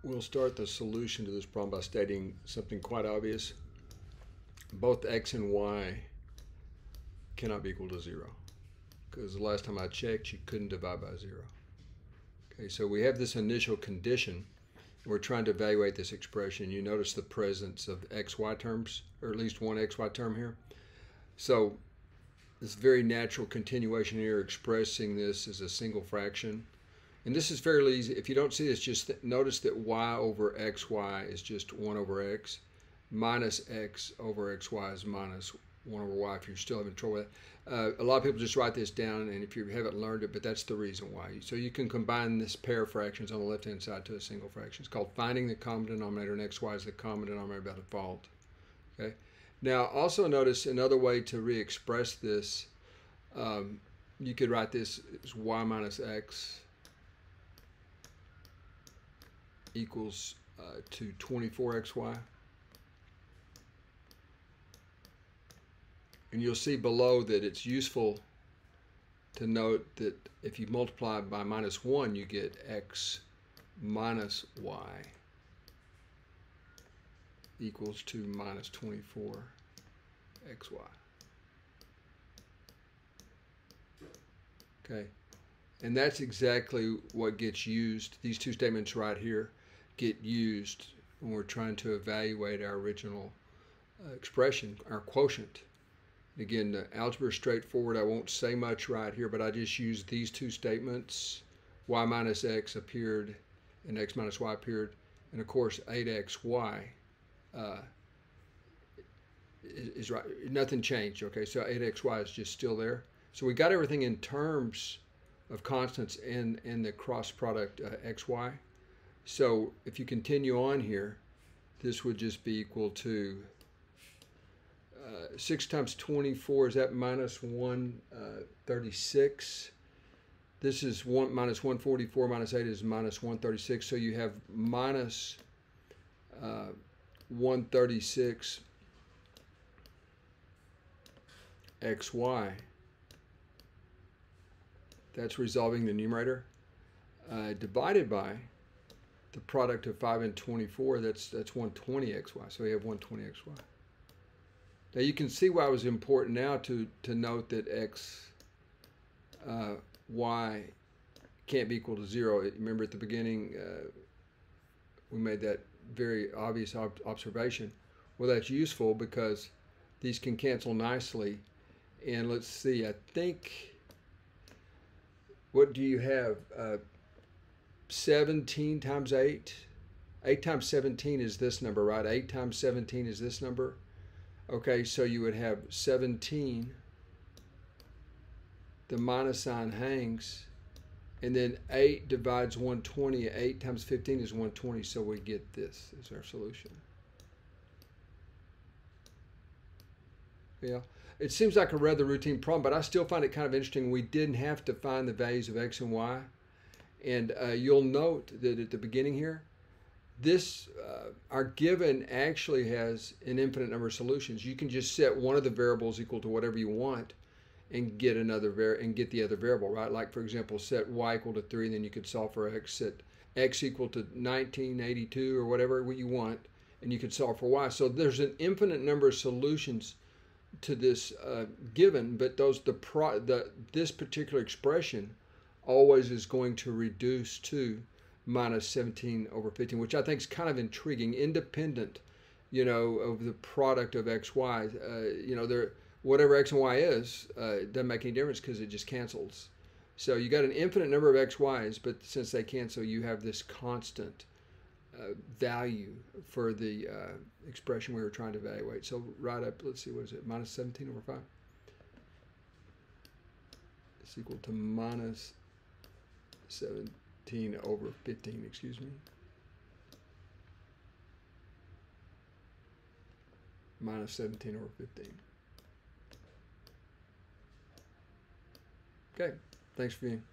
We'll start the solution to this problem by stating something quite obvious. Both x and y cannot be equal to 0, because the last time I checked, you couldn't divide by 0. Okay, so we have this initial condition. We're trying to evaluate this expression. You notice the presence of xy terms, or at least one xy term here. So this very natural continuation here, expressing this as a single fraction. And this is fairly easy. If you don't see this, just notice that y over xy is just 1 over x. Minus x over xy is minus 1 over y, if you're still having trouble with that. A lot of people just write this down, and if you haven't learned it, but that's the reason why. So you can combine this pair of fractions on the left-hand side to a single fraction. It's called finding the common denominator, and xy is the common denominator by default. Okay. Now, also notice another way to re-express this. You could write this as y minus x equals to 24xy. And you'll see below that it's useful to note that if you multiply by minus 1, you get x minus y equals to minus 24xy. Okay, and that's exactly what gets used. These two statements right here get used when we're trying to evaluate our original expression, our quotient. Again, the algebra is straightforward. I won't say much right here, but I just used these two statements. Y minus x appeared and x minus y appeared. And of course, 8xy is right. Nothing changed, okay? So 8xy is just still there. So we got everything in terms of constants in the cross product xy. So if you continue on here, this would just be equal to 6 times 24, is that minus 136? This is minus 144 minus 8 is minus 136. So you have minus 136 xy. That's resolving the numerator. Divided by the product of 5 and 24, that's 120xy. So we have 120xy. Now you can see why it was important now to note that y can't be equal to 0. Remember at the beginning we made that very obvious observation. Well, that's useful because these can cancel nicely. And let's see, I think, what do you have? 17 times 8? 8 times 17 is this number, right? 8 times 17 is this number. Okay, so you would have 17, the minus sign hangs, and then 8 divides 120. 8 times 15 is 120, so we get this as our solution. Yeah, it seems like a rather routine problem, but I still find it kind of interesting. We didn't have to find the values of x and y, and you'll note that at the beginning here, this our given actually has an infinite number of solutions. You can just set one of the variables equal to whatever you want and get get the other variable, right? Like for example, set y equal to 3, and then you could solve for x. Set x equal to 1982 or whatever you want, and you could solve for y. So there's an infinite number of solutions to this given, but this particular expression always is going to reduce to minus 17 over 15, which I think is kind of intriguing, independent, of the product of x, y. Whatever x and y is, it doesn't make any difference because it just cancels. So you got an infinite number of x, y's, but since they cancel, you have this constant value for the expression we were trying to evaluate. So right up, let's see, what is it? Minus 17 over 5. It's equal to minus 17 over 15, excuse me. Minus 17 over 15. Okay, thanks for being.